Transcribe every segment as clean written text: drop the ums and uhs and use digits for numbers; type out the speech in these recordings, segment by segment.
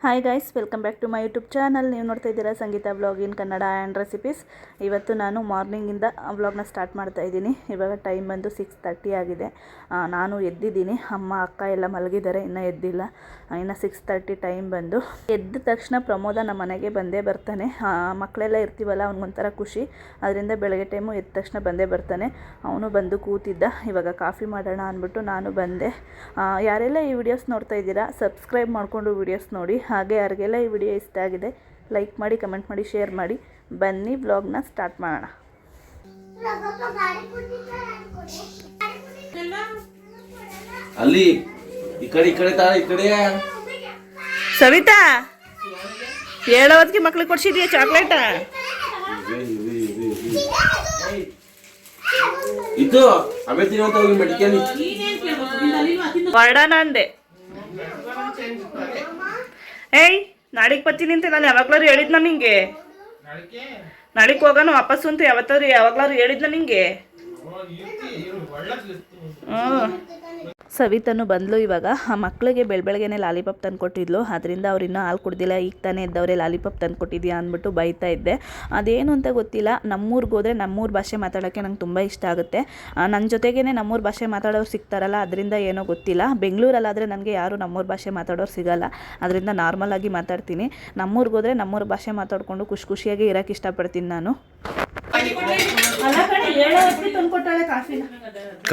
Hi guys, welcome back to my YouTube channel. ನೀವು ನೋಡ್ತಾ ಇದ್ದೀರಾ Sangeetha blog in Kannada and recipes. ಇವತ್ತು ನಾನು ಮಾರ್ನಿಂಗಿಂದ ವ್ಲಾಗ್ನ ಸ್ಟಾರ್ಟ್ ಮಾಡ್ತಾ ಇದ್ದೀನಿ. ಇವಾಗ ಟೈಮ್ ಬಂದು 6:30 ಆಗಿದೆ. ನಾನು ಎದ್ದಿದ್ದೀನಿ. ಅಮ್ಮ ಅಕ್ಕ ಎಲ್ಲ ಮಲಗಿದ್ದಾರೆ, ಇನ್ನೂ ಎದ್ದಿಲ್ಲ. ಇನ್ನು 6:30 ಟೈಮ್ ಬಂದು. ಎದ್ದ ತಕ್ಷಣ ಪ್ರಮೋದ ನಮ್ಮ ಮನೆಗೆ ಬಂದೇ ಬರ್ತಾನೆ. ಮಕ್ಕಳೆಲ್ಲ ಇರ್ತೀವಲ್ಲ, ಅವ್ನಿಗೊಂಥರ ಖುಷಿ. ಅದರಿಂದ ಬೆಳಗ್ಗೆ ಟೈಮು ಎದ್ದ ತಕ್ಷಣ ಬಂದೇ ಬರ್ತಾನೆ. ಅವನು ಬಂದು ಕೂತಿದ್ದ. ಇವಾಗ ಕಾಫಿ ಮಾಡೋಣ ಅಂದ್ಬಿಟ್ಟು ನಾನು ಬಂದೆ. ಯಾರೆಲ್ಲ ಈ ವಿಡಿಯೋಸ್ ನೋಡ್ತಾ ಇದ್ದೀರಾ, ಸಬ್ಸ್ಕ್ರೈಬ್ ಮಾಡಿಕೊಂಡು ವಿಡಿಯೋಸ್ ನೋಡಿ. ಹಾಗೆ ಯಾರಿಗೆಲ್ಲ ಈ ವಿಡಿಯೋ ಇಷ್ಟ ಆಗಿದೆ ಲೈಕ್ ಮಾಡಿ, ಕಮೆಂಟ್ ಮಾಡಿ, ಶೇರ್ ಮಾಡಿ. ಬನ್ನಿ ವ್ಲಾಗ್ನ ಸ್ಟಾರ್ಟ್ ಮಾಡೋಣ. ಅಲ್ಲಿ ಈ ಕಡೆ ಸವಿತಾ, ಹೇಳೋದಕ್ಕೆ ಮಕ್ಳಿಗೆ ಕೊಡ್ಸಿದ್ಯಾ ಚಾಕ್ಲೇಟ? ಇದು ಹೊರಡೋಣ ಅಂದೆ. ಏಯ್, ನಾಳೆಗೆ ಬರ್ತೀನಿ ಅಂತ ನಾನು ಯಾವಾಗ್ಲಾರು ಹೇಳಿದ್ನ ನಿಂಗೆ? ನಾಳೆಗೆ ಹೋಗೋಣ ವಾಪಸ್ಸು ಅಂತ ಯಾವಾಗ್ಲಾರು ಹೇಳಿದ್ನ ನಿಂಗೆ? ಸವಿತನು ಬಂದ್ಲು. ಇವಾಗ ಆ ಮಕ್ಕಳಿಗೆ ಬೆಳಗ್ಗೆನೆ ಲಾಲಿಪಾಪ್ ತಂದು ಕೊಟ್ಟಿದ್ಲು. ಅದರಿಂದ ಅವ್ರು ಇನ್ನೂ ಹಾಲು ಕುಡ್ದಿಲ್ಲ, ಈಗ ತಾನೇ ಇದ್ದವ್ರೆ ಲಾಲಿಪಾಪ್ ತಂದು ಕೊಟ್ಟಿದ್ಯಾ ಅಂದ್ಬಿಟ್ಟು ಬೈತಾ ಇದ್ದೆ. ಅದೇನು ಅಂತ ಗೊತ್ತಿಲ್ಲ. ನಮ್ಮೂರಿಗೆ ಹೋದರೆ ನಮ್ಮೂರು ಭಾಷೆ ಮಾತಾಡೋಕ್ಕೆ ನಂಗೆ ತುಂಬ ಇಷ್ಟ ಆಗುತ್ತೆ. ನನ್ನ ಜೊತೆಗೇ ನಮ್ಮೂರು ಭಾಷೆ ಮಾತಾಡೋರು ಸಿಗ್ತಾರಲ್ಲ, ಅದರಿಂದ ಏನೋ ಗೊತ್ತಿಲ್ಲ. ಬೆಂಗಳೂರಲ್ಲಾದರೆ ನನಗೆ ಯಾರು ನಮ್ಮೂರು ಭಾಷೆ ಮಾತಾಡೋರು ಸಿಗಲ್ಲ, ಅದರಿಂದ ನಾರ್ಮಲಾಗಿ ಮಾತಾಡ್ತೀನಿ. ನಮ್ಮೂರಿಗೆ ಹೋದರೆ ನಮ್ಮೂರು ಭಾಷೆ ಮಾತಾಡಿಕೊಂಡು ಖುಷಿಯಾಗಿ ಇರೋಕ್ಕೆ ಇಷ್ಟಪಡ್ತೀನಿ ನಾನು.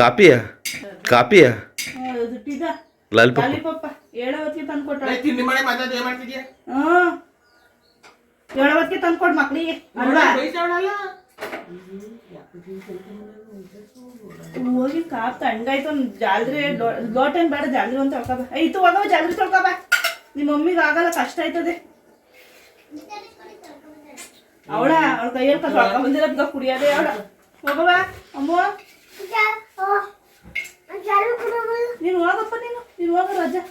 ಕಾಪಿಯ ಲಾಲಿಪಾಪ ಹೇಳೋದಕ್ಕೆ ತಂದ್ಕೊಡ್ ಮಕ್ಳಿಗೆ. ಹೋಗಿ ಕಾಪ್ ತಣ್ಣಗಾಯ್ತು. ಜಾಲ್ರಿ ಲೋಟೇನ್ ಬೇಡ, ಜಾಲ್ರಿ ಒಂದು ತೊಳ್ಕೊಬ. ಆಯ್ತು ಹೋಗವ, ಜಾಲ್ರಿ ತೊಳ್ಕೊಬ. ನಿಮ್ಮ ಮಮ್ಮಿಗೆ ಆಗಲ್ಲ, ಕಷ್ಟ ಆಯ್ತದೆ. ಅವಳ ಕೈಯಲ್ಲಿ ತೊಳ್ಕೊ ಬಂದಿರೋದ ಕುಡಿಯೋದೇ ಅವಳ. ಹೋಗವ ಅಮ್ಮ, ನೀನು ಹೋಗಪ್ಪ. ನೀನು ಹೋಗ ರಜಾ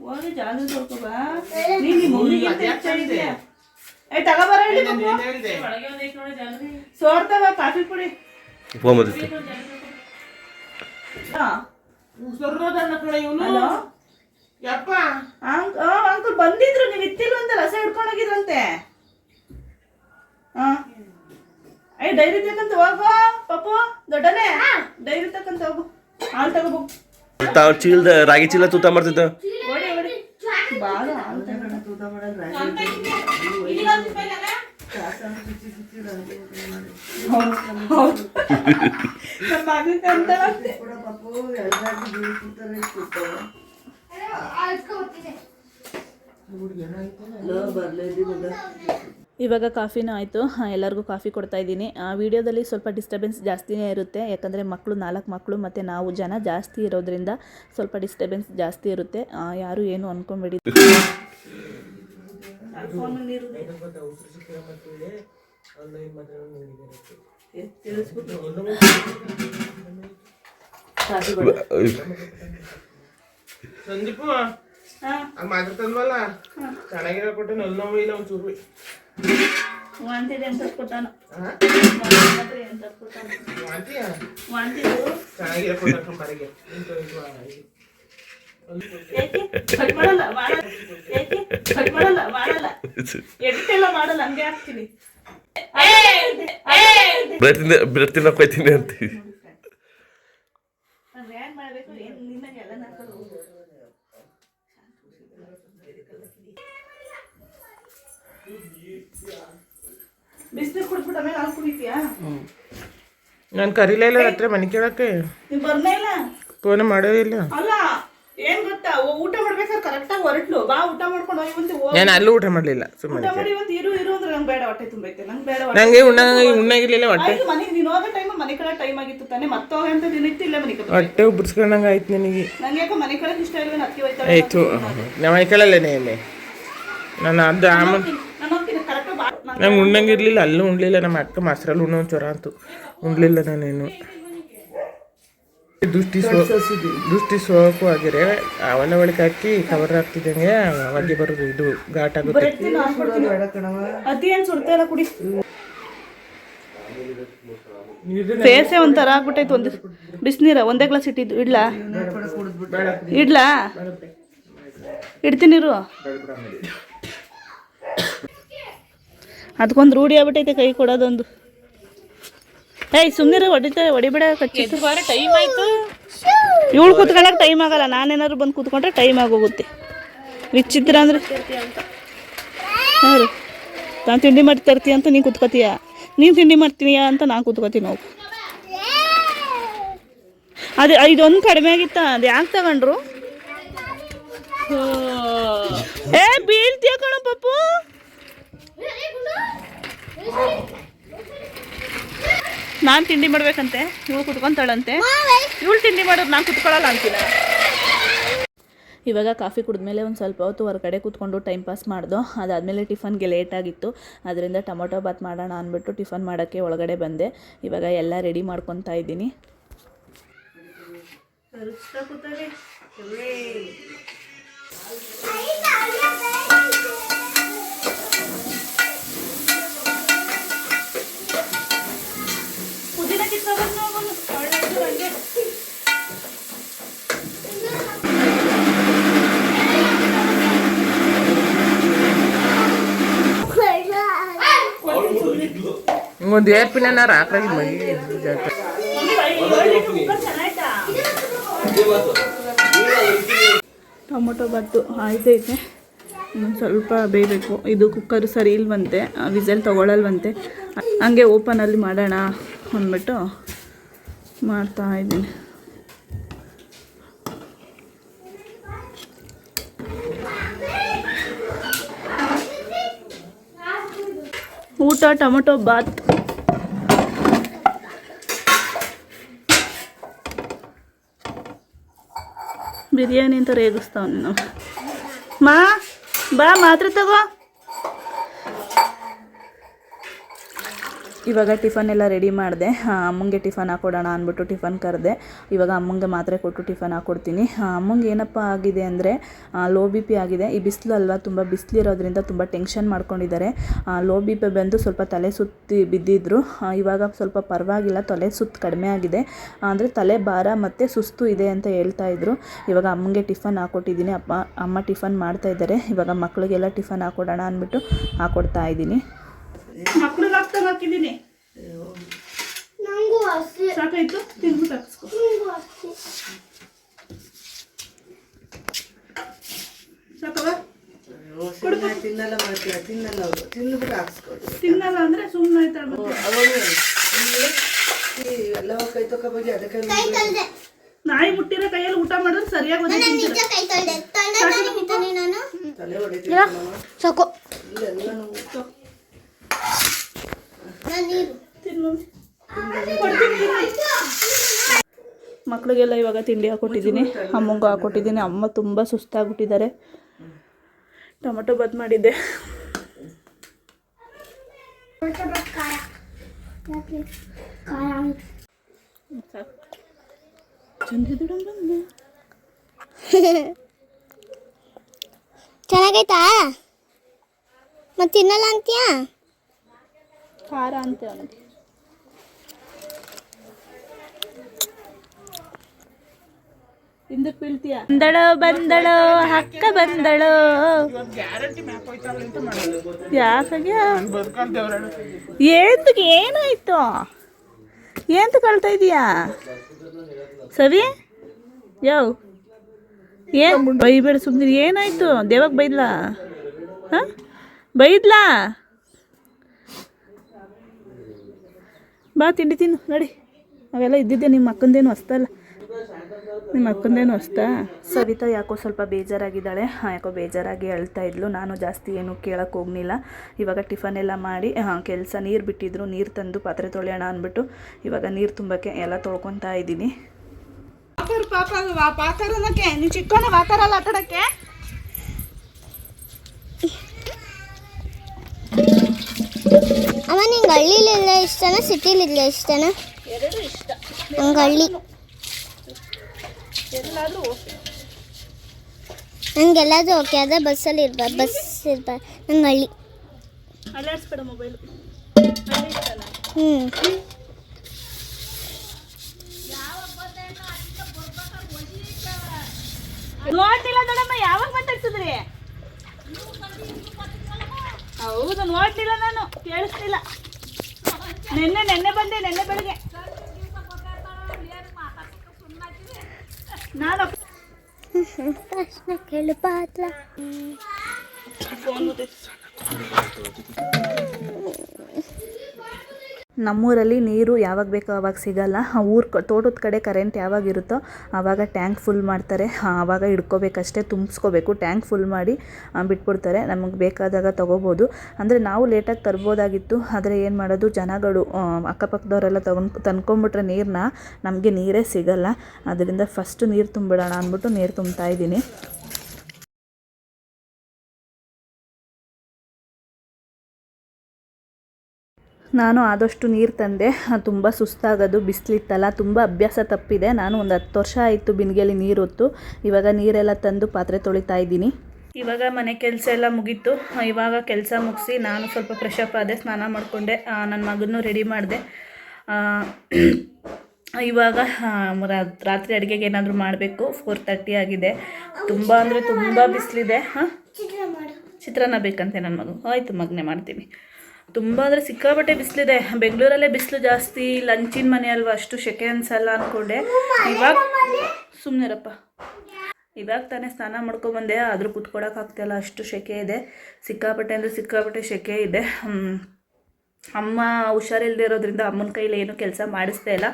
ಹೋಗಿ ಜಾಲಿ ತೊಳ್ಕೊಬ. ನೀನು ಮಮ್ಮಿಗೆ ಹೆಚ್ಚಾಗಿದೆಯಾ? ಏ ತಗೋಬರ, ಸೋರ್ತವ ಕಾಫಿ ಪುಡಿ. ಅಂಕಲ್ ಬಂದಿದ್ರು, ನೀವು ಇತ್ತಿಲ್ಲ ಅಂತ ರಸ ಹಿಡ್ಕೊಂಡೋಗಿದ್ರಂತೆ. ಡೈರಿ ತಕ್ಕಂತ ಹೋಗು ಪಾಪು, ದೊಡ್ಡನೆ ಡೈರಿ ತಕ್ಕಂತ ಹೋಗು, ಹಾಲು ತಗೋಬು. ಚೀಲದ ರಾಗಿ ಚೀಲ ತೂತ ಮಾಡ್ತಿದ್ದ. ಬಾಳ ಹಾಲು ತಗೋಣ, ತೂತ ಮಾಡೋದು ಇವಾಗ ಕಾಫಿನೂ ಆಯಿತು. ಎಲ್ಲರಿಗೂ ಕಾಫಿ ಕೊಡ್ತಾ ಇದ್ದೀನಿ. ವಿಡಿಯೋದಲ್ಲಿ ಸ್ವಲ್ಪ ಡಿಸ್ಟರ್ಬೆನ್ಸ್ ಜಾಸ್ತಿನೇ ಇರುತ್ತೆ, ಯಾಕಂದರೆ ನಾಲ್ಕು ಮಕ್ಕಳು ಮತ್ತು ನಾವು ಜನ ಜಾಸ್ತಿ ಇರೋದ್ರಿಂದ ಸ್ವಲ್ಪ ಡಿಸ್ಟರ್ಬೆನ್ಸ್ ಜಾಸ್ತಿ ಇರುತ್ತೆ. ಯಾರು ಏನು ಅಂದ್ಕೊಂಬೇಡಿ. ಸಂದೀಪು ಮಾತ್ರ ತಂದ್ವಲ್ಲ, ಚೆನ್ನಾಗಿರೋ ಕೊಟ್ಟೆ. ನಲ್ಲಿ ನೋವು ಇಲ್ಲ ಒಂಚೂರು ವಾಂತಿದೆ ಅಂತ ಕೊಟ್ಟಾನ. ಚೆನ್ನಾಗಿರೋ ಕೊಟ್ಟ ಬರಿಗೆ ಎಡಿಟೆಲ್ಲ ಮಾಡಲ್ಲ, ಹಂಗೆ ಹಾಕ್ತೀನಿ. ಬರ್ತೀನಿ ಕೊಯ್ತೀನಿ ಅಂತ ಏನ್ ಮಾಡ್ಬೇಕು, ಏನ್ ನಿನ್ನಗೆಲ್ಲ ನಾಕೋದು. ಬಿಸಿನೀರು ಕುಡಿದ್ಬಿಟ್ಟು ಆಮೇಲೆ ಹಾಲು ಕುಡಿತೀಯಾ? ನಾನು ಕರೀಲೇ ಇಲ್ಲ ಹತ್ರ ಮನೆ ಕೇಳಕ್ಕೆ. ನೀವು ಬರ್ನೇ ಇಲ್ಲ, ಫೋನ್ ಮಾಡೋದೇ ಇಲ್ಲ. ಅಲ್ಲ ಏನ್ ಗೊತ್ತಾ, ಊಟ ಮಾಡ್ಬೇಕಾದ್ರೆ ಕರೆಕ್ಟಾಗಿ ಹೊರಟ್ಲು. ಬಾ ಊಟ ಮಾಡ್ಕೊಂಡು ಹೋಗಿ. ನಾನು ಅಲ್ಲೂ ಊಟ ಮಾಡಲಿಲ್ಲ, ಸುಮ್ಮನೆ ಊಟ ಮಾಡಿ ಒಂದು ಇರು ಅಂದ್ರೆ ನಂಗೆ ಬೇಡ, ಹೊಟ್ಟೆ ತುಂಬೈತೆ. ನಂಗೆ ಬೇಡ, ನಂಗೆ ಉಣ್ಣಾಗಿರ್ಲಿಲ್ಲ ಹೊಟ್ಟೆ. ಮನೆಗೆ ನೀನು ಹೋಗೋ ಟೈಮ್ ಮನೆ ಕಡೆ ಟೈಮ್ ಆಗಿತ್ತು ತಾನೆ, ಮತ್ತೆ ಹೋಗಂತ ದಿನಿತ್ತಿಲ್ಲ ಮನೆ ಕಡೆ. ಹೊಟ್ಟೆ ಉಬ್ಬಿಸ್ಕೊಂಡಂಗೆ ಆಯ್ತು ನನಗೆ. ನಂಗೆ ಯಾಕೋ ಮನೆ ಕಡೆ ಇಷ್ಟ ಇಲ್ಲ. ಅದಕ್ಕೆ ಹೋಯ್ತಾಳೆ. ಆಯ್ತು, ನಮ್ಮ ಮನೆ ಕಡೆಯಲ್ಲೇನೆ ಎಮ್ಮೆ. ನಾನು ಅದು ಆಮೇಲೆ ನಂಗೆ ಉಣ್ಣಂಗಿರ್ಲಿಲ್ಲ, ಅಲ್ಲೂ ಉಣ್ಲಿಲ್ಲ. ನಮ್ಮ ಅಕ್ಕ ಮೊಸರಲ್ಲಿ ಉಣ್ಣೋ ಜ್ವರ ಅಂತೂ ಉಣ್ಲಿಲ್ಲ ನಾನೇನು. ದೃಷ್ಟಿ ಸೋಕು ಆಗಿರೆ ಅವನ ಒಳಗೆ ಹಾಕಿ ಕವರ್ ಹಾಕ್ತಿದ್ದಂಗೆ ಅವಾಗೆ ಬರೋದು. ಇದು ಘಾಟ್ ಆಗುತ್ತೆ. ಅದೇನು ಸುಡ್ತಾ ಇಲ್ಲ, ಕುಡಿ. ಫೇಸೇ ಒಂಥರ ಆಗ್ಬಿಟ್ಟೈತೆ. ಒಂದು ಬಿಸಿನೀರ ಒಂದೇ ಗ್ಲಾಸ್ ಇಟ್ಟಿದ್ದು ಇಡ್ಲಾ? ಇಡ್ತೀನಿರು. ಅದಕ್ಕೊಂದು ರೂಢಿ ಆಗ್ಬಿಟ್ಟೈತೆ ಕೈ ಕೊಡೋದೊಂದು. ಏಯ್ ಸುಮ್ಮನೆ ಹೊಡಿಬೇಡ ಕಚ್ಚಿತ್ತು. ಟೈಮ್ ಆಯ್ತು. ಇವಳು ಕೂತ್ಕೊಳ್ಳೋಕೆ ಟೈಮ್ ಆಗಲ್ಲ, ನಾನೇನಾದ್ರು ಬಂದು ಕೂತ್ಕೊಂಡ್ರೆ ಟೈಮ್ ಆಗೋಗುತ್ತೆ. ವಿಚಿತ್ರ ಅಂದರೆ ಹಾಂ ರೀ, ನಾನು ತಿಂಡಿ ಮಾಡಿ ತರ್ತೀಯ ಅಂತ ನೀನು ಕೂತ್ಕೋತೀಯ, ನೀನು ತಿಂಡಿ ಮಾಡ್ತೀನಿಯಾ ಅಂತ ನಾನು ಕೂತ್ಕೋತೀನಿ. ನಾವು ಅದು ಇದೊಂದು ಕಡಿಮೆ ಆಗಿತ್ತ, ಅದು ಯಾಕೆ ತಗೊಂಡ್ರು? ಏ ಬೀಳ್ತೀಯ ಕಣ ಪಪ್ಪು. ನಾನು ತಿಂಡಿ ಮಾಡ್ಬೇಕಂತೆ, ಇವಳು ಕುತ್ಕೊಂತಾಳಂತೆ. ಇವಳು ತಿಂಡಿ ಮಾಡೋದು ನಾನು ಕುತ್ಕೊಳ್ಳಲ್ಲ ಅಂತೀನ. ಇವಾಗ ಕಾಫಿ ಕುಡಿದ್ಮೇಲೆ ಒಂದು ಸ್ವಲ್ಪ ಹೊತ್ತು ಹೊರಗಡೆ ಕೂತ್ಕೊಂಡು ಟೈಮ್ ಪಾಸ್ ಮಾಡ್ದೋ. ಅದಾದಮೇಲೆ ಟಿಫನ್ಗೆ ಲೇಟ್ ಆಗಿತ್ತು, ಅದರಿಂದ ಟೊಮೊಟೊ ಬಾತ್ ಮಾಡೋಣ ಅಂದ್ಬಿಟ್ಟು ಟಿಫನ್ ಮಾಡೋಕ್ಕೆ ಒಳಗಡೆ ಬಂದೆ. ಇವಾಗ ಎಲ್ಲ ರೆಡಿ ಮಾಡ್ಕೊತಾ ಇದ್ದೀನಿ. ಒಂದು ಏರ್ಪಿನ ರಾಕ್ರಾಗಿ ಮಗಿ ಟೊಮೊಟೊ ಬಾತು ಆಯ್ತೈತೆ, ಇನ್ನೊಂದು ಸ್ವಲ್ಪ ಬೇಯಬೇಕು. ಇದು ಕುಕ್ಕರ್ ಸರಿ ಇಲ್ವಂತೆ, ವಿಸಲ್ ತೊಗೊಳಲ್ವಂತೆ, ಹಂಗೆ ಓಪನಲ್ಲಿ ಮಾಡೋಣ ಅಂದ್ಬಿಟ್ಟು ಮಾಡ್ತಾ ಇದ್ದೀನಿ. ಊಟ ಟೊಮೊಟೊ ಬಾತ್. ಬಿರಿಯಾನಿ ಅಂತ ರೇಗಿಸ್ತಾವ ನಾವು. ಬಾ ಮಾತ್ರೆ ತಗೋ. ಇವಾಗ ಟಿಫನ್ ಎಲ್ಲ ರೆಡಿ ಮಾಡಿದೆ. ಅಮ್ಮಂಗೆ ಟಿಫನ್ ಹಾಕ್ಕೊಡೋಣ ಅಂದ್ಬಿಟ್ಟು ಟಿಫನ್ ಕರೆದೆ. ಇವಾಗ ಅಮ್ಮಂಗೆ ಮಾತ್ರೆ ಕೊಟ್ಟು ಟಿಫನ್ ಹಾಕ್ಕೊಡ್ತೀನಿ. ಅಮ್ಮಂಗೆ ಏನಪ್ಪ ಆಗಿದೆ ಅಂದರೆ ಲೋ ಬಿ ಪಿ ಆಗಿದೆ. ಈ ಬಿಸಿಲು ಅಲ್ವಾ, ತುಂಬ ಬಿಸಿಲಿರೋದ್ರಿಂದ ತುಂಬ ಟೆನ್ಷನ್ ಮಾಡ್ಕೊಂಡಿದ್ದಾರೆ. ಲೋ ಬಿ ಪಿ ಬಂದು ಸ್ವಲ್ಪ ತಲೆ ಸುತ್ತಿ ಬಿದ್ದಿದ್ರು. ಇವಾಗ ಸ್ವಲ್ಪ ಪರವಾಗಿಲ್ಲ, ತಲೆ ಸುತ್ತು ಕಡಿಮೆ ಆಗಿದೆ. ಅಂದರೆ ತಲೆ ಭಾರ ಮತ್ತು ಸುಸ್ತು ಇದೆ ಅಂತ ಹೇಳ್ತಾಯಿದ್ರು. ಇವಾಗ ಅಮ್ಮಂಗೆ ಟಿಫನ್ ಹಾಕ್ಕೊಟ್ಟಿದ್ದೀನಿ. ಅಮ್ಮ ಟಿಫನ್ ಮಾಡ್ತಾಯಿದ್ದಾರೆ. ಇವಾಗ ಮಕ್ಕಳಿಗೆಲ್ಲ ಟಿಫನ್ ಹಾಕ್ಕೊಡೋಣ ಅಂದ್ಬಿಟ್ಟು ಹಾಕ್ಕೊಡ್ತಾ ಇದ್ದೀನಿ. ಮಕ್ಕಳಿಗೆ ಹಾಕ್ತಾಗ ಹಾಕಿದ್ದೀನಿ. ಸಾಕಾಯ್ತು, ತಿನ್ಬಿಟ್ಟು ಹಾಕಿಸ್ಕೊ. ತಿನ್ನಲ್ಲ ಅಂದ್ರೆ ಸುಮ್ಮನೆ ನಾಯಿ ಮುಟ್ಟಿರೋ ಕೈಯಲ್ಲಿ ಊಟ ಮಾಡಿದ್ರೆ ಸರಿಯಾಗಿ ಮಕ್ಕಳಿಗೆಲ್ಲ ಇವಾಗ ತಿಂಡಿ ಹಾಕ್ಕೊಟ್ಟಿದ್ದೀನಿ, ಅಮ್ಮಂಗೂ ಹಾಕ್ಕೊಟ್ಟಿದ್ದೀನಿ. ಅಮ್ಮ ತುಂಬ ಸುಸ್ತಾಗ್ಬಿಟ್ಟಿದ್ದಾರೆ. ಟೊಮೊಟೊ ಬಾತ್ ಮಾಡಿದ್ದೆ. ಚೆನ್ನಾಗೈತಾ? ಮತ್ತೆ ತಿನ್ನಲ್ಲ ಅಂತೀಯಾ? ಖಾರ ಅಂತೆ ಅವನಿಗೆ. ಹಿಂದಕ್ಕೆ ಬೀಳ್ತೀಯ. ಬಂದಳೋ ಅಕ್ಕ ಬಂದಳೋ. ಯಾಕಾಗೆ ಏನಾಯ್ತು? ಏನು ಕಳ್ತಾ ಇದೀಯಾ ಸವಿ? ಏನು ಬೈಬೇಡ ಸುಮ್ಮನೆ. ಏನಾಯ್ತು? ದೇವಾಗ ಬೈದ್ಲಾ? ಹಾಂ ಬೈದ್ಲಾ? ಬಾ ತಿಂಡಿ ತಿನ್ನು ನಡಿ. ಅವೆಲ್ಲ ಇದ್ದಿದ್ದೆ, ನಿಮ್ಮ ಅಕ್ಕಂದೇನು ಹೊಸ್ತಲ್ಲ, ನಿಮ್ಮ ಅಕ್ಕಂದೇನು ಹೊಸ್ತಾ? ಸವಿತಾ ಯಾಕೋ ಸ್ವಲ್ಪ ಬೇಜಾರಾಗಿದ್ದಾಳೆ. ಯಾಕೋ ಬೇಜಾರಾಗಿ ಅಳ್ತಾ ಇದ್ಲು. ನಾನು ಜಾಸ್ತಿ ಏನು ಕೇಳಕ್ಕೆ ಹೋಗಲಿಲ್ಲ. ಇವಾಗ ಟಿಫನ್ ಎಲ್ಲ ಮಾಡಿ ಕೆಲಸ ನೀರು ಬಿಟ್ಟಿದ್ರು, ನೀರು ತಂದು ಪಾತ್ರೆ ತೊಳೆಯೋಣ ಅಂದ್ಬಿಟ್ಟು ಇವಾಗ ನೀರು ತುಂಬಕ್ಕೆ ಎಲ್ಲ ತೊಳ್ಕೊತಾ ಇದ್ದೀನಿ. ನೀನು ಚಿಕ್ಕವನ ವಾತಾರಲ್ಲ ಆಟಾಡಕ್ಕೆ. ಅಮ್ಮ ನಿಂಗೆ ಹಳ್ಳಿಲೆಲ್ಲ ಇಷ್ಟನಾ ಸಿಟಿಲಿಲ್ಲ ಇಷ್ಟನಾ? ಎರಡು ಇಷ್ಟ. ನಂಗೆ ಹಳ್ಳಿ. ಎಲ್ಲಾದರೂ ಓಕೆ. ನಂಗೆಲ್ಲದು ಓಕೆ, ಅದೇ ಬಸ್ಸಲ್ಲಿ ಇರ್ಬಾರ್ದು, ಬಸ್ ಇರ್ಬಾರ್ದು. ನಂಗೆ ಹಳ್ಳಿ. ಅಲ್ಲಾಡಿಸ್ಬೇಡ ಮೊಬೈಲು. ನೋಡ್ಲಿಲ್ಲ ದೊಡಮ್ಮ, ಯಾವಾಗ ಮಾತಾಡ್ಸಿದ್ರಿ? ಹೌದು, ನೋಡ್ಲಿಲ್ಲ, ನಾನು ಕೇಳಿಸ್ಲಿಲ್ಲ. ನೆನ್ನೆ ಬಂದೆ, ನೆನ್ನೆ ಬೆಳಗ್ಗೆ. ನಾನು ಪ್ರಶ್ನೆ ಕೇಳು ಪಾತ್ರ. ನಮ್ಮೂರಲ್ಲಿ ನೀರು ಯಾವಾಗ ಬೇಕೋ ಆವಾಗ ಸಿಗಲ್ಲ. ತೋಟದ ಕಡೆ ಕರೆಂಟ್ ಯಾವಾಗ ಇರುತ್ತೋ ಆವಾಗ ಟ್ಯಾಂಕ್ ಫುಲ್ ಮಾಡ್ತಾರೆ, ಆವಾಗ ಹಿಡ್ಕೋಬೇಕಷ್ಟೇ, ತುಂಬಿಸ್ಕೋಬೇಕು. ಟ್ಯಾಂಕ್ ಫುಲ್ ಮಾಡಿ ಬಿಟ್ಬಿಡ್ತಾರೆ. ನಮಗೆ ಬೇಕಾದಾಗ ತೊಗೋಬೋದು. ಅಂದರೆ ನಾವು ಲೇಟಾಗಿ ತರ್ಬೋದಾಗಿತ್ತು, ಆದರೆ ಏನು ಮಾಡೋದು, ಜನಗಳು ಅಕ್ಕಪಕ್ಕದವರೆಲ್ಲ ತಂದ್ಕೊಂಬಿಟ್ರೆ ನೀರನ್ನ, ನಮಗೆ ನೀರೇ ಸಿಗಲ್ಲ. ಅದರಿಂದ ಫಸ್ಟು ನೀರು ತುಂಬಿಡೋಣ ಅಂದ್ಬಿಟ್ಟು ನೀರು ತುಂಬ್ತಾಯಿದ್ದೀನಿ. ನಾನು ಆದಷ್ಟು ನೀರು ತಂದೆ. ತುಂಬ ಸುಸ್ತಾಗೋದು, ಬಿಸಿಲಿತ್ತಲ್ಲ, ತುಂಬ ಅಭ್ಯಾಸ ತಪ್ಪಿದೆ. ನಾನು ಒಂದು 10 ವರ್ಷ ಆಯಿತು ಬಿಂದಿಗೆಯಲ್ಲಿ ನೀರು ಹೊತ್ತು. ಇವಾಗ ನೀರೆಲ್ಲ ತಂದು ಪಾತ್ರೆ ತೊಳಿತಾ ಇದ್ದೀನಿ. ಇವಾಗ ಮನೆ ಕೆಲಸ ಎಲ್ಲ ಮುಗೀತು. ಇವಾಗ ಕೆಲಸ ಮುಗಿಸಿ ನಾನು ಸ್ವಲ್ಪ ಫ್ರೆಶ್ ಅಪ್ ಆದೆ, ಸ್ನಾನ ಮಾಡಿಕೊಂಡೆ, ನನ್ನ ಮಗನೂ ರೆಡಿ ಮಾಡಿದೆ. ಇವಾಗ ರಾತ್ರಿ ಅಡುಗೆಗೆ ಏನಾದರೂ ಮಾಡಬೇಕು. 4:30 ಆಗಿದೆ. ತುಂಬ ಅಂದರೆ ತುಂಬ ಬಿಸಿಲಿದೆ. ಚಿತ್ರಾನ್ನ ಬೇಕಂತೆ ನನ್ನ ಮಗು. ಆಯಿತು ಮಗನೇ, ಮಾಡ್ತೀನಿ. ತುಂಬ ಅಂದರೆ ಸಿಕ್ಕಾಪಟ್ಟೆ ಬಿಸಿಲಿದೆ. ಬೆಂಗಳೂರಲ್ಲೇ ಬಿಸಿಲು ಜಾಸ್ತಿ. ಲಂಚಿನ ಮನೆ ಅಲ್ವಾ, ಅಷ್ಟು ಸೆಕೆ ಅನ್ಸಲ್ಲ ಅಂದ್ಕೊಂಡೆ. ಇವಾಗ ಸುಮ್ಮನೆರಪ್ಪ, ಇವಾಗ ತಾನೇ ಸ್ನಾನ ಮಾಡ್ಕೊಬಂದೆ, ಆದರೂ ಕೂತ್ಕೊಳ್ಳೋಕ್ಕಾಗ್ತಾಯಿಲ್ಲ, ಅಷ್ಟು ಸೆಕೆ ಇದೆ. ಸಿಕ್ಕಾಪಟ್ಟೆ ಅಂದರೆ ಸಿಕ್ಕಾಪಟ್ಟೆ ಸೆಕೆ ಇದೆ. ಅಮ್ಮ ಹುಷಾರಿಲ್ಲದೆ ಇರೋದ್ರಿಂದ ಅಮ್ಮನ ಕೈಲಿ ಏನೂ ಕೆಲಸ ಮಾಡಿಸ್ತಾ ಇಲ್ಲ,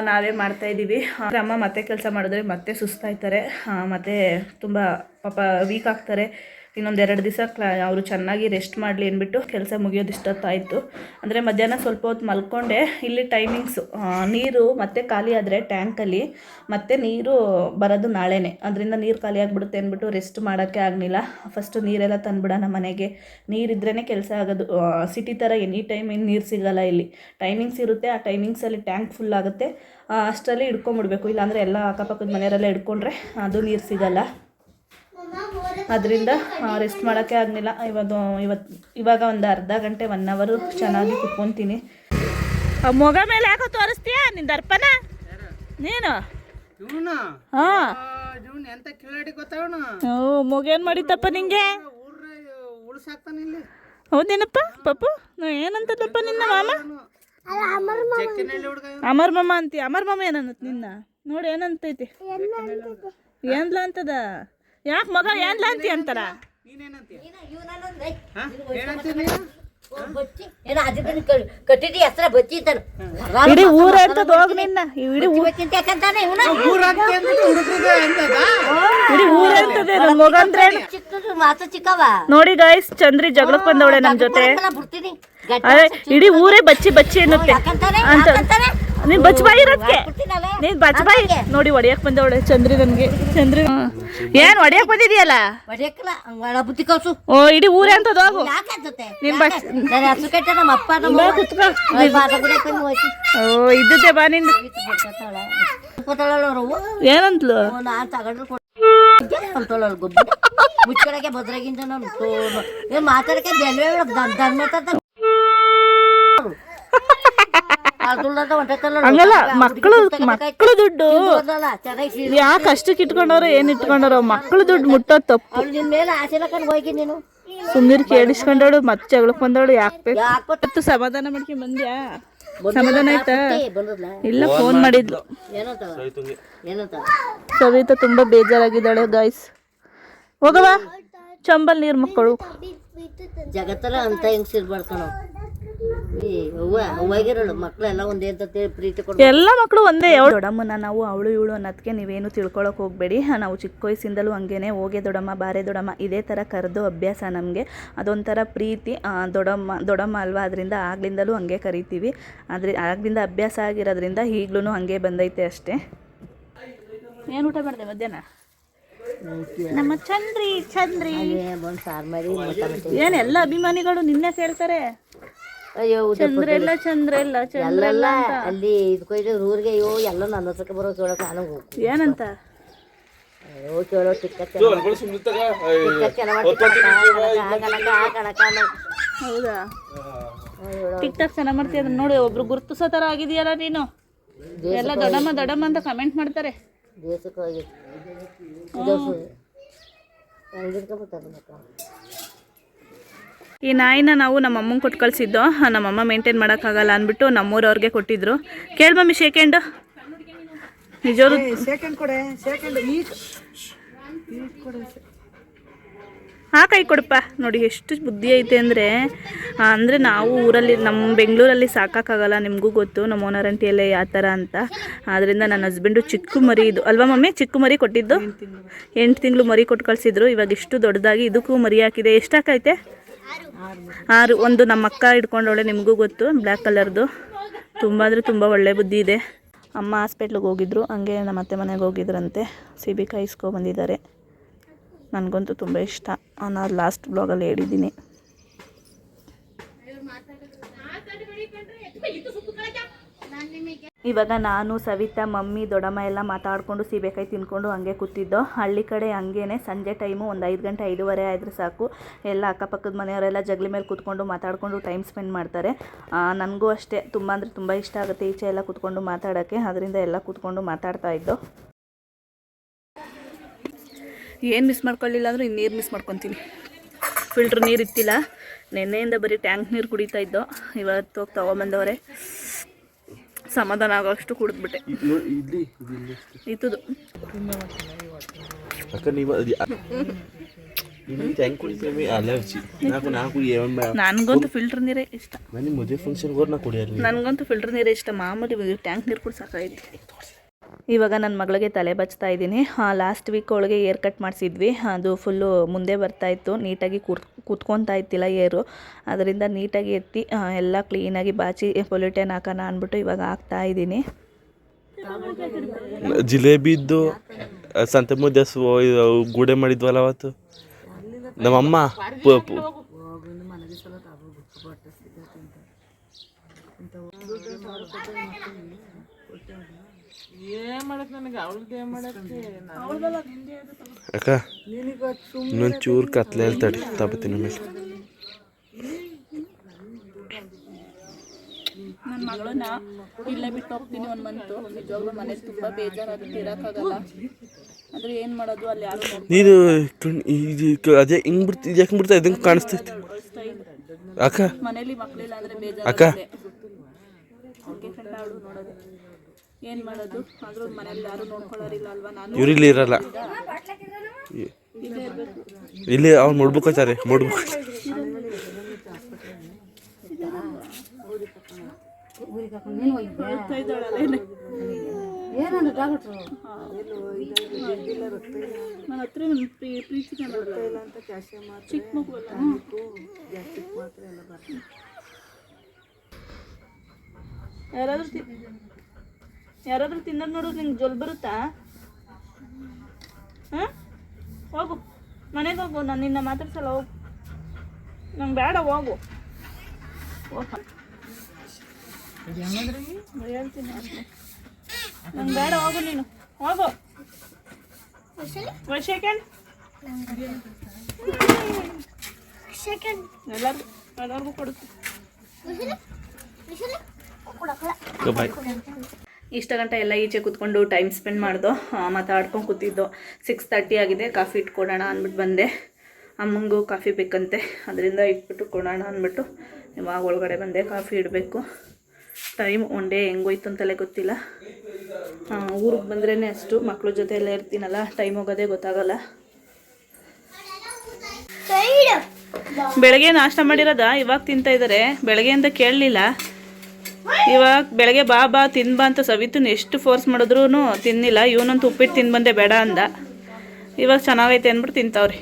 ನಾವೇ ಮಾಡ್ತಾಯಿದ್ದೀವಿ. ಅಮ್ಮ ಮತ್ತೆ ಕೆಲಸ ಮಾಡಿದ್ರೆ ಮತ್ತೆ ಸುಸ್ತಾಯ್ತಾರೆ, ಮತ್ತು ತುಂಬ ಪಾಪ ವೀಕ್ ಆಗ್ತಾರೆ. ಇನ್ನೊಂದು 2 ದಿವಸ ಅವರು ಚೆನ್ನಾಗಿ ರೆಸ್ಟ್ ಮಾಡಲಿ ಅಂದ್ಬಿಟ್ಟು ಕೆಲಸ ಮುಗಿಯೋದು ಇಷ್ಟೊತ್ತಾಯಿತು. ಅಂದರೆ ಮಧ್ಯಾಹ್ನ ಸ್ವಲ್ಪ ಹೊತ್ತು ಮಲ್ಕೊಂಡೆ. ಇಲ್ಲಿ ಟೈಮಿಂಗ್ಸು ನೀರು ಮತ್ತೆ ಖಾಲಿ ಆದರೆ ಟ್ಯಾಂಕಲ್ಲಿ ಮತ್ತೆ ನೀರು ಬರೋದು ನಾಳೆನೇ. ಅದರಿಂದ ನೀರು ಖಾಲಿ ಆಗಿಬಿಡುತ್ತೆ ಅಂದ್ಬಿಟ್ಟು ರೆಸ್ಟ್ ಮಾಡೋಕ್ಕೆ ಆಗಲಿಲ್ಲ. ಫಸ್ಟು ನೀರೆಲ್ಲ ತಂದುಬಿಡೋಣ ಮನೆಗೆ. ನೀರಿದ್ರೇ ಕೆಲಸ ಆಗೋದು. ಸಿಟಿ ಥರ ಎನಿ ಟೈಮ್ ಏನು ನೀರು ಸಿಗೋಲ್ಲ. ಇಲ್ಲಿ ಟೈಮಿಂಗ್ಸ್ ಇರುತ್ತೆ, ಆ ಟೈಮಿಂಗ್ಸಲ್ಲಿ ಟ್ಯಾಂಕ್ ಫುಲ್ ಆಗುತ್ತೆ. ಅಷ್ಟರಲ್ಲಿ ಹಿಡ್ಕೊಂಬಿಡ್ಬೇಕು, ಇಲ್ಲಾಂದರೆ ಎಲ್ಲ ಅಕ್ಕಪಕ್ಕದ ಮನೆಯವರೆಲ್ಲ ಹಿಡ್ಕೊಂಡ್ರೆ ಅದು ನೀರು ಸಿಗೋಲ್ಲ. ಅದರಿಂದ ರೆಸ್ಟ್ ಮಾಡೋಕ್ಕೆ ಆಗಲಿಲ್ಲ. ಇವಾಗ ಒಂದು ಅರ್ಧ ಗಂಟೆ 1 ಅವರ್ ಚೆನ್ನಾಗಿ ಕುತ್ಕೊತೀನಿ. ಮೊಗ ಮೇಲೆ ಯಾಕೋ ತೋರಿಸ್ತೀಯಾ ನಿನ್ನ ದರ್ಪಣ ನೀನು? ಹಾಂ, ಮೊಗೇನು ಮಾಡಿತ್ತಪ್ಪ ನಿಂಗೆ? ಹೌದೇನಪ್ಪ ಪಪ್ಪು? ಏನಂತದಪ್ಪ ನಿನ್ನ ಮಾಮ? ಅಮರ್ ಮಾಮ ಅಂತೀಯ? ಅಮರ್ ಮಾಮ ಏನನ್ನತ್ ನಿನ್ನ? ನೋಡಿ ಏನಂತೈತಿ? ಏನ್ಲ ಅಂತದ? ಯಾಕೆ ಮಗ ಏನ್ಲ ಅಂತೀಯ ಅಂತಾರ? ಇಡೀ ಊರ ಅಂತದ್ ಹೋಗ್ ನಿನ್ನ. ಇಡೀ ಊರ ಅಂತದೆ ಮಗ ಅಂದ್ರೆ. ನೋಡಿ ಗಾಯ್ಸ್, ಚಂದ್ರಿ ಜಗಳಕ್ಕೆ ಬಂದವಳೆ ನಮ್ ಜೊತೆ. ಅದೇ ಇಡೀ ಊರೇ ಬಚ್ಚಿ ಬಚ್ಚಿ ಅನ್ನುತ್ತೆ ಅಂತ. ನೀನ್ ಬಚ್ಚಬಾಯಿ ಇರೋದಕ್ಕೆ, ನೀನ್ ಬಚ್ಚಬಾಯಿ. ನೋಡಿ ಹೊಡಿಯಕ್ ಬಂದವಳೆ ಚಂದ್ರಿ ನನ್ಗೆ. ಚಂದ್ರಿ ಏನ್ ಹೊಡಿಯಕ್ ಬಂದಿದ್ಯಲ್ಲ? ಓ, ಇಡೀ ಊರೇ ಅಂತದ್ ಹೋಗು. ಓ, ಇದ್ದೆ ಬಾ ನಿನ್. ಏನಂತ್ಲು? ಮುಚ್ಚಳಕ್ಕೆ ಭದ್ರಾಗಿಂದ ನಾನು ಮಾತಾಡಕ್ಕೆ ಹಂಗಲ್ಲ, ಮಕ್ಕಳು ದುಡ್ಡು ಯಾಕೆ ಅಷ್ಟಕ್ಕೆ ಇಟ್ಕೊಂಡವ್ರ, ಏನ್ ಇಟ್ಕೊಂಡವ್ರ? ಮಕ್ಕಳು ದುಡ್ಡು ಮುಟ್ಟೋದ್ ತಪ್ಪು. ನಿನ್ ಮೇಲೆ ಆಸೆ ಹೋಗಿ ನೀನು ಸುಮ್ನಿರ್ ಕೇಳಿಸ್ಕೊಂಡವಳು ಮತ್ತೆ ಜಗಳಕ್ಕೆ ಬಂದವಳು. ಯಾಕೆ ಸಮಾಧಾನ ಮಾಡ್ಕೊಂಡ್ ಬಂದ್ಯಾ? ಸಮಾಧಾನ ಆಯ್ತಾ? ಇಲ್ಲ, ಫೋನ್ ಮಾಡಿದ್ಲು ಸವಿತಾ. ತುಂಬಾ ಬೇಜಾರಾಗಿದ್ದಾಳೆ ಗಾಯ್ಸ್. ಹೋಗವಾ ಚಂಬಲ್ ನೀರ್ ಮಕ್ಕಳು. ಜಗತ್ತರ ಅಂತ ಹೆಂಗ್ಸಿರ್ಬಾರ್ದು ಕಣೋ. ಮಕ್ಕಳೆಲ್ಲ ಒಂದೇ ಅಂತ ಪ್ರೀತಿ ಕೊಡು. ಎಲ್ಲ ಮಕ್ಕಳು ಒಂದೇ. ದೊಡ್ಡಮ್ಮನ ನಾವು ಅವಳು ಇವಳು ಅನ್ನೋದಕ್ಕೆ ನೀವೇನು ತಿಳ್ಕೊಳಕ್ ಹೋಗ್ಬೇಡಿ. ನಾವು ಚಿಕ್ಕ ವಯಸ್ಸಿಂದಲೂ ಹಂಗೇನೆ ಹೋಗೆ ದೊಡ್ಡಮ್ಮ, ಬಾರೆ ದೊಡ್ಡಮ್ಮ, ಇದೇ ಥರ ಕರೆದು ಅಭ್ಯಾಸ ನಮಗೆ. ಅದೊಂಥರ ಪ್ರೀತಿ. ದೊಡ್ಡಮ್ಮ ಅಲ್ವಾ, ಅದರಿಂದ ಆಗ್ಲಿಂದಲೂ ಹಂಗೆ ಕರಿತೀವಿ. ಆಗ್ಲಿಂದ ಅಭ್ಯಾಸ ಆಗಿರೋದ್ರಿಂದ ಈಗ್ಲೂ ಹಂಗೆ ಬಂದೈತೆ ಅಷ್ಟೇ. ಏನು ಊಟ ಮಾಡಿದೆ ಮಧ್ಯಾಹ್ನ? ನಮ್ಮ ಚಂದ್ರಿ ಏನ್ ಎಲ್ಲ ಅಭಿಮಾನಿಗಳು ನಿನ್ನೆ ಕೇಳ್ತಾರೆ. ಅಯ್ಯೋ, ಚಂದ್ರೆಲ್ಲ ಅಲ್ಲಿ ಇದಕ್ಕೆ ಊರಿಗೆ ಎಲ್ಲ ನನ್ನ ಹತ್ರಕ್ಕೆ ಬರೋ ಕೇಳೋಕೆ ನಾನು ಏನಂತ ಕೇಳೋ ಹೌದಾ? ಟಿಕ್ ಟಾಕ್ ಚೆನ್ನಾಗಿ ಮಾಡ್ತೀಯ. ನೋಡಿ, ಒಬ್ರು ಗುರುತಿಸೋ ಥರ ಆಗಿದೆಯಲ್ಲ ನೀನು. ಎಲ್ಲ ದೊಡ್ಡಮ್ಮ ಅಂತ ಕಮೆಂಟ್ ಮಾಡ್ತಾರೆ. ದಿವಸಕ್ಕೆ ಹೋಗಿತ್ತು ದಿವಸ ಹೆಂಗಿರ್ಕೊಬಿಡ್ತಾರೆ ಮಕ್ಕಳು. ಈ ನಾಯಿನ ನಾವು ನಮ್ಮ ಅಮ್ಮಂಗೆ ಕೊಟ್ಟು ಕಳಿಸಿದ್ದೋ. ನಮ್ಮಮ್ಮ ಮೇಂಟೈನ್ ಮಾಡೋಕ್ಕಾಗಲ್ಲ ಅಂದ್ಬಿಟ್ಟು ನಮ್ಮೂರವ್ರಿಗೆ ಕೊಟ್ಟಿದ್ರು. ಕೇಳಿ ಮಮ್ಮಿ ಸೆಕೆಂಡ್ ನಿಜವರು ಆ ಕೈ ಕೊಡಪ್ಪ. ನೋಡಿ ಎಷ್ಟು ಬುದ್ಧಿ ಐತೆ ಅಂದರೆ ನಾವು ಊರಲ್ಲಿ ನಮ್ಮ ಬೆಂಗಳೂರಲ್ಲಿ ಸಾಕೋಕ್ಕಾಗಲ್ಲ. ನಿಮಗೂ ಗೊತ್ತು ನಮ್ಮ ಓನರ್ ಆಂಟಿಯಲ್ಲೇ ಯಾವ ಥರ ಅಂತ. ಆದ್ದರಿಂದ ನನ್ನ ಹಸ್ಬೆಂಡು ಚಿಕ್ಕ ಮರಿ ಇದು ಅಲ್ವಾ ಮಮ್ಮಿ, ಚಿಕ್ಕ ಮರಿ ಕೊಟ್ಟಿದ್ದು 8 ತಿಂಗಳು ಮರಿ ಕೊಟ್ಟು ಕಳಿಸಿದ್ರು. ಇವಾಗ ಇಷ್ಟು ದೊಡ್ಡದಾಗಿ ಇದಕ್ಕೂ ಮರಿ ಹಾಕಿದೆ. ಎಷ್ಟು ಹಾಕೈತೆ? 6. ಒಂದು ನಮ್ಮ ಅಕ್ಕ ಹಿಡ್ಕೊಂಡವಳೆ, ನಿಮಗೂ ಗೊತ್ತು, ಬ್ಲ್ಯಾಕ್ ಕಲರ್ದು. ತುಂಬ ಅಂದರೆ ತುಂಬ ಒಳ್ಳೆ ಬುದ್ಧಿ ಇದೆ. ಅಮ್ಮ ಹಾಸ್ಪಿಟ್ಲಿಗೆ ಹೋಗಿದ್ರು, ಹಂಗೆ ನಮ್ಮ ಅತ್ತೆ ಮನೆಗೆ ಹೋಗಿದ್ರಂತೆ. ಸೀಬೆಕಾಯಿ ಇಸ್ಕೊಬಂದಿದ್ದಾರೆ. ನನಗಂತೂ ತುಂಬ ಇಷ್ಟ. ನಾನು ಲಾಸ್ಟ್ ಬ್ಲಾಗಲ್ಲಿ ಹೇಳಿದ್ದೀನಿ. ಇವಾಗ ನಾನು ಸವಿತಾ ಮಮ್ಮಿ ದೊಡ್ಡಮ್ಮ ಎಲ್ಲ ಮಾತಾಡಿಕೊಂಡು ಸೀಬೆಕಾಯಿ ತಿನ್ಕೊಂಡು ಹಂಗೆ ಕೂತಿದ್ದೋ. ಹಳ್ಳಿ ಕಡೆ ಹಂಗೇನೆ ಸಂಜೆ ಟೈಮು ಒಂದು 5 ಗಂಟೆ 5:15 ಆದ್ರೆ ಸಾಕು, ಎಲ್ಲ ಅಕ್ಕಪಕ್ಕದ ಮನೆಯವರೆಲ್ಲ ಜಗಲಿ ಮೇಲೆ ಕೂತ್ಕೊಂಡು ಮಾತಾಡಿಕೊಂಡು ಟೈಮ್ ಸ್ಪೆಂಡ್ ಮಾಡ್ತಾರೆ. ನನಗೂ ಅಷ್ಟೇ ತುಂಬ ಅಂದರೆ ತುಂಬ ಇಷ್ಟ ಆಗುತ್ತೆ ಈಚೆ ಎಲ್ಲ ಕೂತ್ಕೊಂಡು ಮಾತಾಡೋಕ್ಕೆ. ಅದರಿಂದ ಎಲ್ಲ ಕೂತ್ಕೊಂಡು ಮಾತಾಡ್ತಾ ಇದ್ದೋ. ಏನು ಮಿಸ್ ಮಾಡ್ಕೊಳ್ಳಿಲ್ಲ ಅಂದರೂ ಇನ್ನು ನೀರು ಮಿಸ್ ಮಾಡ್ಕೊತೀನಿ. ಫಿಲ್ಟ್ರ್ ನೀರು ಇತ್ತಿಲ್ಲ, ನೆನ್ನೆಯಿಂದ ಬರೀ ಟ್ಯಾಂಕ್ ನೀರು ಕುಡಿತಾ ಇದ್ದೋ. ಇವತ್ತು ಹೋಗಿ ತೊಗೊಂಬಂದವ್ರೆ, ಸಮಾಧಾನ ಆಗೋಷ್ಟು ಕುಡಿದ್ಬಿಟ್ಟೆ. ಇತ್ತದು ನನಗಂತೂ ಫಿಲ್ಟರ್ ನೀರೇ ಇಷ್ಟ. ನನಗಂತೂ ಫಿಲ್ಟರ್ ನೀರೇ ಇಷ್ಟ. ಮಾಮೂಲಿ ಟ್ಯಾಂಕ್ ನೀರು ಕೂಡ ಸಾಕಾಯ್ತು. ಇವಾಗ ನನ್ನ ಮಗಳಿಗೆ ತಲೆ ಬಚ್ತಾ ಇದ್ದೀನಿ. ಲಾಸ್ಟ್ ವೀಕ್ ಅವಳಿಗೆ ಏರ್ ಕಟ್ ಮಾಡಿಸಿದ್ವಿ. ಅದು ಫುಲ್ಲು ಮುಂದೆ ಬರ್ತಾಯಿತ್ತು, ನೀಟಾಗಿ ಕೂತ್ಕೊತಾ ಇತ್ತಿಲ್ಲ ಏರು. ಅದರಿಂದ ನೀಟಾಗಿ ಎತ್ತಿ ಎಲ್ಲ ಕ್ಲೀನಾಗಿ ಬಾಚಿ ಪೊಲ್ಯೂಟನ್ ಹಾಕೋಣ ಅಂದ್ಬಿಟ್ಟು ಇವಾಗ ಹಾಕ್ತಾ ಇದ್ದೀನಿ. ಜಿಲೇಬಿ ಇದ್ದು ಸಂತೆ ಮುದ್ದೆ ಗೂಡೆ ಮಾಡಿದ್ವಲ್ಲ ಅವತ್ತು ನಮ್ಮಮ್ಮ. ಅಕ್ಕ ಇನ್ನೊಂದು ಚೂರು ಕತ್ಲೆ ಹೇಳ್ತಾಡಿ ತಗೋತೀನಿ ಮೇಲೆ. ನನ್ನ ಮಗಳನ್ನ ಇಲ್ಲೇ ಬಿಟ್ಟು ಹೋಗ್ತೀನಿ 1 ಮಂತು. ನಿಜವಾಗ್ಲೂ ಮನೇಲಿ ತುಂಬ ಬೇಜಾರಾಗುತ್ತೆ, ಇರೋಕ್ಕಾಗಲ್ಲ. ಆದರೆ ಏನು ಮಾಡೋದು, ಅಲ್ಲಿ ಯಾರು ನೀನು ಅದೇ ಹಿಂಗೆ ಬಿಡ್ತಿದ್ದೆ, ಯಾಕೆ ಬಿಡ್ತಾ ಇದ್ದಂಗೆ ಕಾಣಿಸ್ತೈತಿ ಅಕ್ಕ. ಮನೇಲಿ ಮಕ್ಕಳಿಲ್ಲ ಅಂದರೆ ಅಕ್ಕ ನೋಡೋದು ಏನು ಮಾಡೋದು. ಆದರೂ ಮನೇಲಿ ಯಾರು ನೋಡ್ಕೊಳ್ಳೋರಿಲ್ಲ ಅಲ್ವಾ. ನಾನು ಇವ್ರಿಲ್ಲಿ ಇರಲ್ಲ, ಇಲ್ಲಿ ಅವ್ರು ನೋಡ್ಬೇಕಾರೆ ನೋಡ್ಬೇಕು. ನನ್ನ ಹತ್ರ ಪ್ರೀತಿಗೆ ಚಿಕ್ಕ ಮಗು ಯಾರಾದ್ರೂ ತಿನ್ನೋದು ನೋಡು, ನಿಂಗೆ ಜೊಲ್ ಬರುತ್ತಾ? ಹಾಂ, ಹೋಗು ಮನೆಗೆ ಹೋಗು. ನಾನು ನಿನ್ನ ಮಾತಾಡ್ಸಲ್ಲ, ಹೋಗು. ನಂಗೆ ಬೇಡ, ಹೋಗು. ಹೇಳ್ತೀನಿ, ನಂಗೆ ಬೇಡ, ಹೋಗು ನೀನು, ಹೋಗು. ಸೆಕೆಂಡ್ ಎಲ್ಲರಿಗೂ ಕೊಡುತ್ತೆ. ಇಷ್ಟ ಗಂಟೆ ಎಲ್ಲ ಈಚೆ ಕೂತ್ಕೊಂಡು ಟೈಮ್ ಸ್ಪೆಂಡ್ ಮಾಡ್ದೋ, ಮಾತಾಡ್ಕೊಂಡು ಕೂತಿದ್ದೋ. 6:30 ಆಗಿದೆ. ಕಾಫಿ ಇಟ್ಕೊಡೋಣ ಅಂದ್ಬಿಟ್ಟು ಬಂದೆ. ಅಮ್ಮಂಗೂ ಕಾಫಿ ಬೇಕಂತೆ, ಅದರಿಂದ ಇಟ್ಬಿಟ್ಟು ಕೊಡೋಣ ಅಂದ್ಬಿಟ್ಟು ಇವಾಗ ಒಳಗಡೆ ಬಂದೆ. ಕಾಫಿ ಇಡಬೇಕು. ಟೈಮ್ ಒನ್ ಡೇ ಹೆಂಗೋಯ್ತು ಅಂತಲೇ ಗೊತ್ತಿಲ್ಲ. ಊರಿಗೆ ಬಂದ್ರೇ ಅಷ್ಟು, ಮಕ್ಳ ಜೊತೆ ಎಲ್ಲ ಇರ್ತೀನಲ್ಲ, ಟೈಮ್ ಹೋಗೋದೇ ಗೊತ್ತಾಗಲ್ಲ. ಬೆಳಗ್ಗೆ ನಾಷ್ಟ ಮಾಡಿರೋದ ಇವಾಗ ತಿಂತಾ ಇದ್ದಾರೆ. ಬೆಳಗ್ಗೆ ಅಂತ ಕೇಳಲಿಲ್ಲ. ಇವಾಗ ಬೆಳಗ್ಗೆ ಬಾ ತಿನ್ಬಾ ಅಂತ ಸವಿತುನ ಎಷ್ಟು ಫೋರ್ಸ್ ಮಾಡಿದ್ರು ತಿನ್ನಿಲ್ಲ. ಇವನಂತೂ ಉಪ್ಪಿಟ್ಟು ತಿಂದು ಬಂದೆ ಬೇಡ ಅಂದ. ಇವಾಗ ಚೆನ್ನಾಗೈತೆ ಅಂದ್ಬಿಟ್ಟು ತಿಂತಾವ್ರಿ.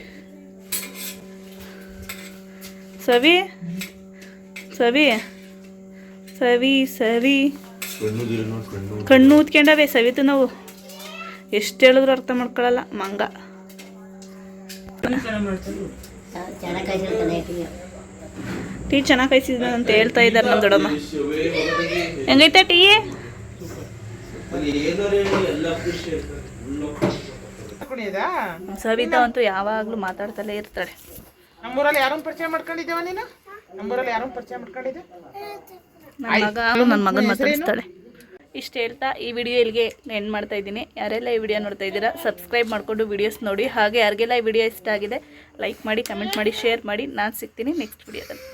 ಸವಿ ಸವಿ ಸವಿ ಸವಿ ಕಣ್ಣು ಊದ್ಕೊಂಡವೆ ಸವಿತು. ನಾವು ಎಷ್ಟು ಹೇಳಿದ್ರು ಅರ್ಥ ಮಾಡ್ಕೊಳ್ಳಲ್ಲ ಮಂಗ. ಟೀ ಚೆನ್ನಾಗಿ ಕಾಯಿಸಿದ ಅಂತ ಹೇಳ್ತಾ ಇದ್ದಾರೆ ನಮ್ಮ ದೊಡ್ಡಮ್ಮ. ಹೆಂಗೈತೆ ಟೀ? ಸವಿತಾ ಅಂತೂ ಯಾವಾಗಲೂ ಮಾತಾಡ್ತಲೇ ಇರ್ತಾಳೆ. ನಮ್ಮೂರಲ್ಲಿ ಯಾರನ್ನ ಪರಿಚಯ ಮಾಡ್ಕೊಂಡಿದ್ದೇವ ನೀನು? ನಮ್ಮೂರಲ್ಲಿ ಯಾರನ್ನ ಪರಿಚಯ ಮಾಡ್ಕೊಂಡಿದ್ದೆ? ನನ್ನ ಮಗನ ಮಾತಾಡಿಸ್ತಾಳೆ. ಇಷ್ಟು ಹೇಳ್ತಾ ಈ ವಿಡಿಯೋ ಇಲ್ಲಿಗೆ ಎಂಡ್ ಮಾಡ್ತಾ ಇದ್ದೀನಿ. ಯಾರೆಲ್ಲ ಈ ವಿಡಿಯೋ ನೋಡ್ತಾ ಇದ್ದೀರಾ ಸಬ್ಸ್ಕ್ರೈಬ್ ಮಾಡಿಕೊಂಡು ವಿಡಿಯೋಸ್ ನೋಡಿ. ಹಾಗೆ ಯಾರಿಗೆಲ್ಲ ಈ ವಿಡಿಯೋ ಇಷ್ಟ ಆಗಿದೆ ಲೈಕ್ ಮಾಡಿ, ಕಮೆಂಟ್ ಮಾಡಿ, ಶೇರ್ ಮಾಡಿ. ನಾನು ಸಿಗ್ತೀನಿ ನೆಕ್ಸ್ಟ್ ವಿಡಿಯೋದಲ್ಲಿ.